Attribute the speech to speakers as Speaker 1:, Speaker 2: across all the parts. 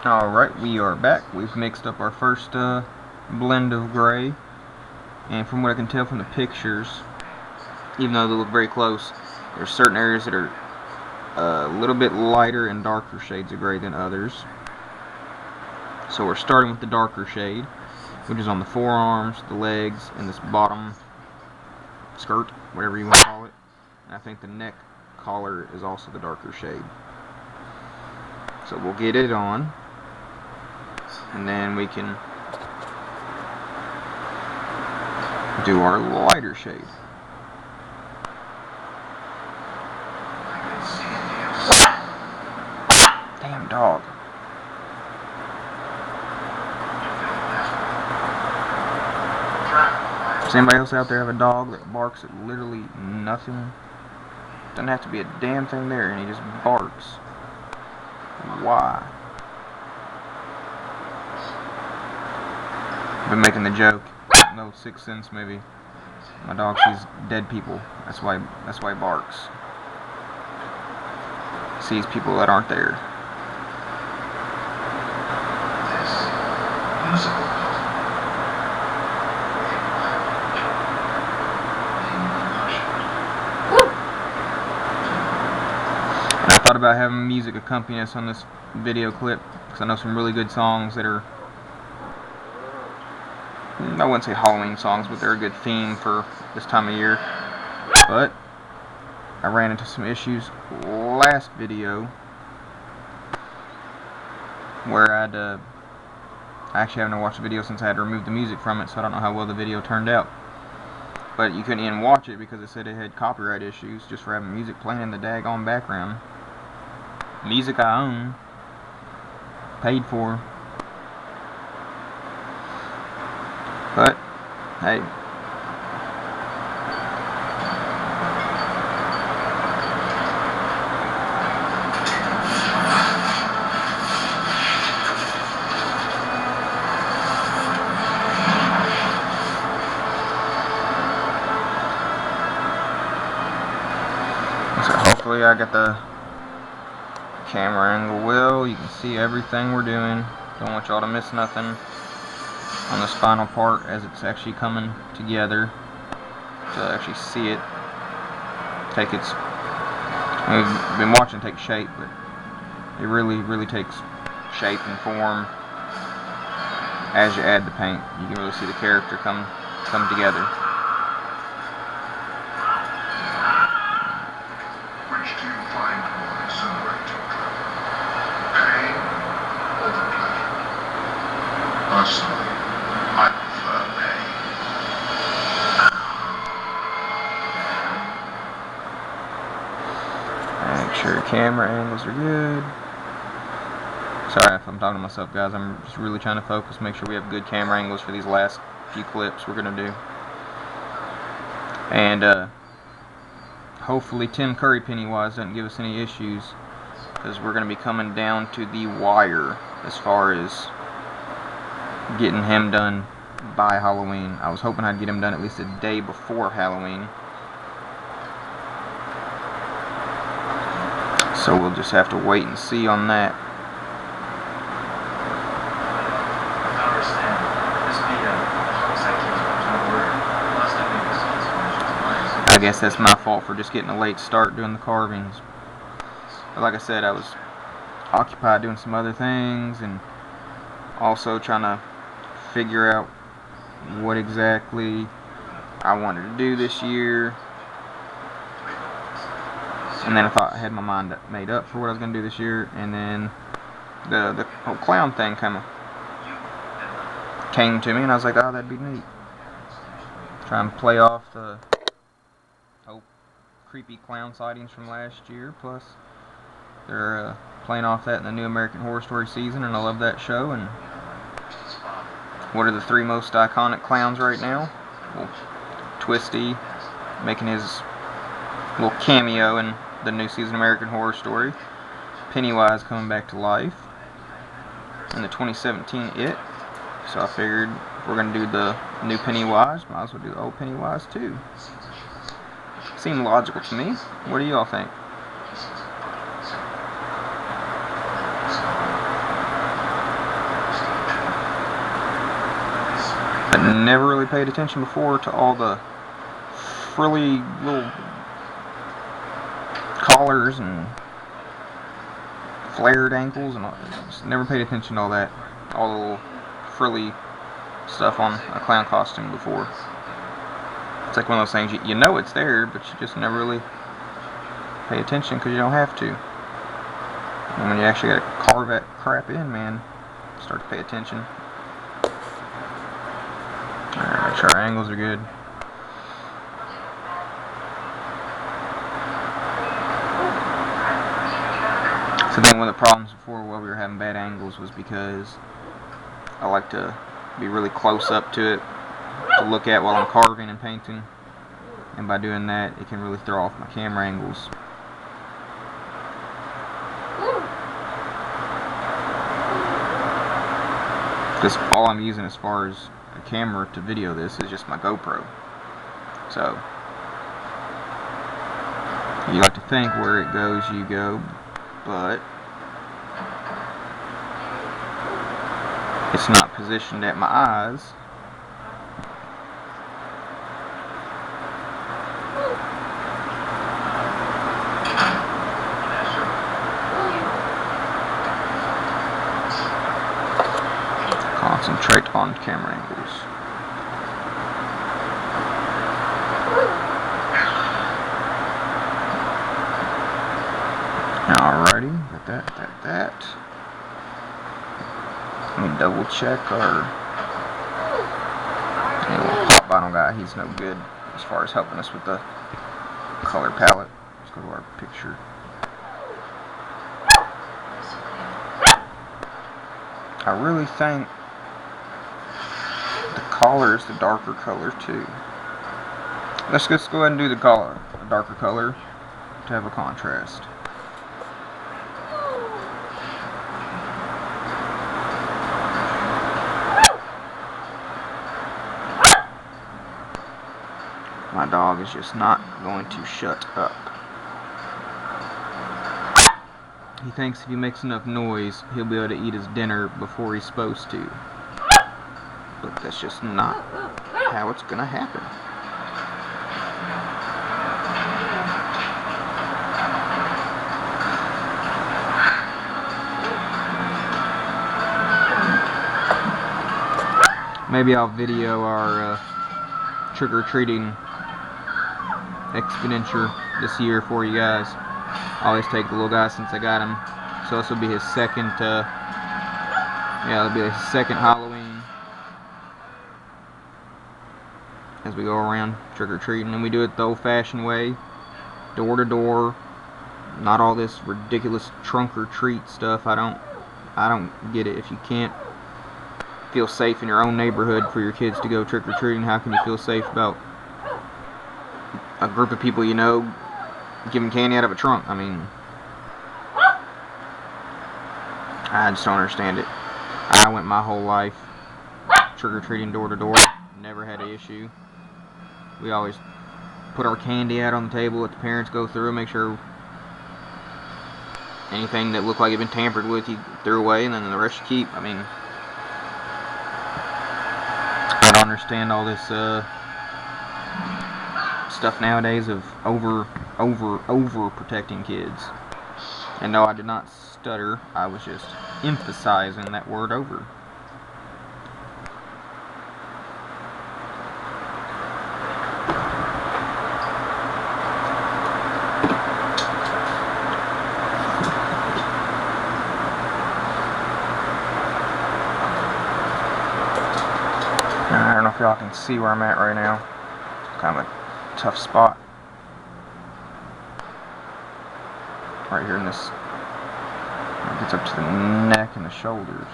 Speaker 1: Alright, we are back. We've mixed up our first blend of gray, and from what I can tell from the pictures, even though they look very close, there's certain areas that are a little bit lighter and darker shades of gray than others. So we're starting with the darker shade, which is on the forearms, the legs, and this bottom skirt, whatever you want to call it. And I think the neck collar is also the darker shade. So we'll get it on, and then we can do our lighter shade. Damn dog. Does anybody else out there have a dog that barks at literally nothing? Doesn't have to be a damn thing there, and he just barks. Why? I've been making the joke. No, Sixth Sense maybe. My dog sees dead people. That's why he barks. Sees people that aren't there. And I thought about having music accompany us on this video clip, because I know some really good songs that are, I wouldn't say Halloween songs, but they're a good theme for this time of year. But I ran into some issues last video where I actually haven't watched the video since I had to remove the music from it, so I don't know how well the video turned out. But you couldn't even watch it because it said it had copyright issues just for having music playing in the daggone background. Music I own, paid for. But hey, so hopefully I got the camera angle well. You can see everything we're doing. Don't want y'all to miss nothing on this final part as it's actually coming together, to actually see it take its, we've been watching it take shape, but it really takes shape and form as you add the paint. You can really see the character come together.
Speaker 2: Which do you find more exhilarating? Pain or the pleasure? Personally, I prefer pain.
Speaker 1: Make sure camera angles are good. Sorry if I'm talking to myself, guys. I'm just really trying to focus, make sure we have good camera angles for these last few clips we're going to do. And hopefully Tim Curry Pennywise doesn't give us any issues, because we're going to be coming down to the wire as far as getting him done by Halloween. I was hoping I'd get him done at least a day before Halloween. So we'll just have to wait and see on that. I guess that's my fault for just getting a late start doing the carvings. But like I said, I was occupied doing some other things, and also trying to figure out what exactly I wanted to do this year. And then I thought I had my mind made up for what I was going to do this year, and then the whole clown thing kind of came to me, and I was like, oh, that'd be neat. Try and play off the whole creepy clown sightings from last year, plus they're playing off that in the new American Horror Story season, and I love that show. And what are the three most iconic clowns right now? Well, Twisty making his little cameo in the new season of American Horror Story, Pennywise coming back to life, and the 2017 It. So I figured if we're going to do the new Pennywise, might as well do the old Pennywise too. Seemed logical to me. What do y'all think? I never really paid attention before to all the frilly little collars and flared ankles, and just never paid attention to all that, all the little frilly stuff on a clown costume before. It's like one of those things, you know it's there, but you just never really pay attention because you don't have to. And when you actually gotta carve that crap in, man, start to pay attention. Alright, make sure our angles are good. So then one of the problems before while we were having bad angles was because I like to be really close up to it to look at while I'm carving and painting, and by doing that it can really throw off my camera angles. Because all I'm using as far as a camera to video this is just my GoPro. So you like to think where it goes you go, but it's not positioned at my eyes. Concentrate on camera angles. Alrighty, got that. Let me double check our little pop vinyl guy. He's no good as far as helping us with the color palette. Let's go to our picture. I really think the collar is the darker color too. Let's just go ahead and do the collar, a darker color, to have a contrast. My dog is just not going to shut up. He thinks if he makes enough noise, he'll be able to eat his dinner before he's supposed to. But that's just not how it's gonna happen. Maybe I'll video our trick-or-treating expenditure this year for you guys. I always take the little guy since I got him. So this will be his second, it'll be his second Halloween as we go around trick-or-treating. And we do it the old-fashioned way, door to door. Not all this ridiculous trunk-or-treat stuff. I don't get it. If you can't feel safe in your own neighborhood for your kids to go trick-or-treating, how can you feel safe about a group of people you know giving candy out of a trunk? I mean, I just don't understand it. I went my whole life trick-or-treating door to door, never had an issue. We always put our candy out on the table, let the parents go through, make sure anything that looked like it had been tampered with you threw away, and then the rest you keep. I mean, I don't understand all this stuff nowadays of over protecting kids. And no, I did not stutter. I was just emphasizing that word over. I don't know if y'all can see where I'm at right now. Kind of a tough spot right here in this. It gets up to the neck and the shoulders.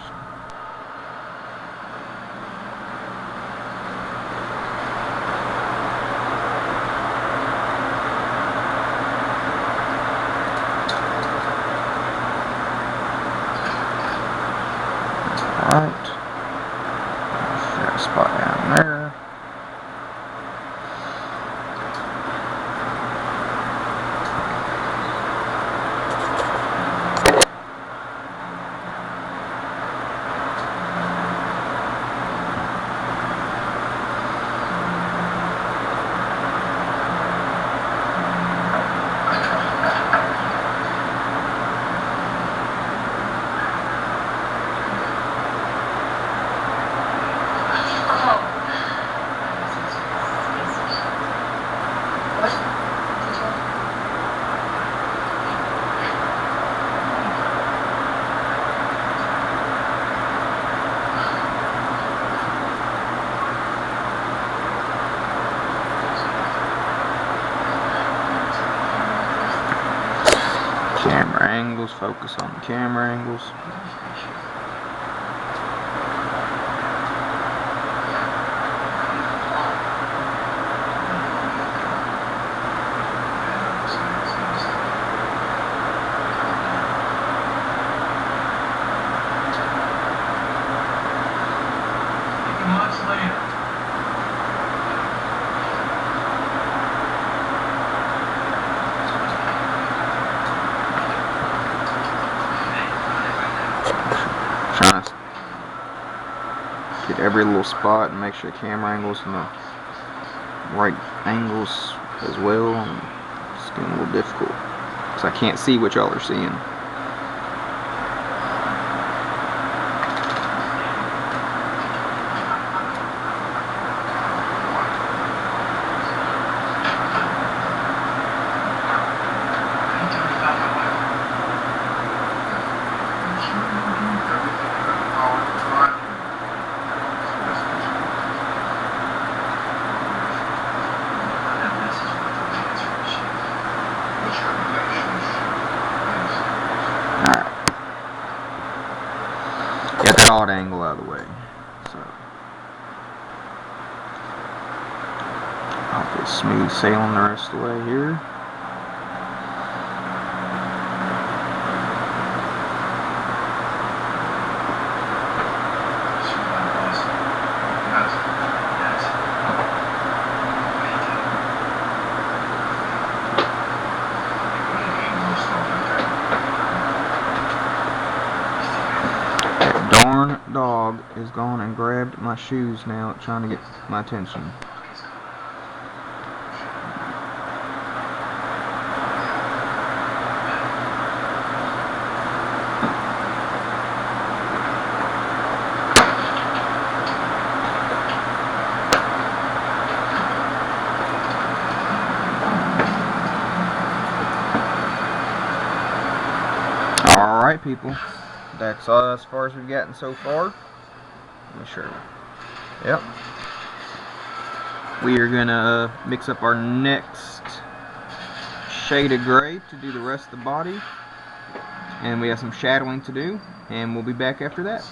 Speaker 1: Alright. Got a spot down there. angles, focus on the camera angles. Trying to get every little spot and make sure the camera angles in the right angles as well. And it's getting a little difficult because I can't see what y'all are seeing. Get that odd angle out of the way. So I'll get smooth sailing the rest of the way here. Darn dog is gone and grabbed my shoes now, trying to get my attention. Alright people, that's as far as we've gotten so far. Let me show you. Yep. We are gonna mix up our next shade of gray to do the rest of the body. And we have some shadowing to do, and we'll be back after that.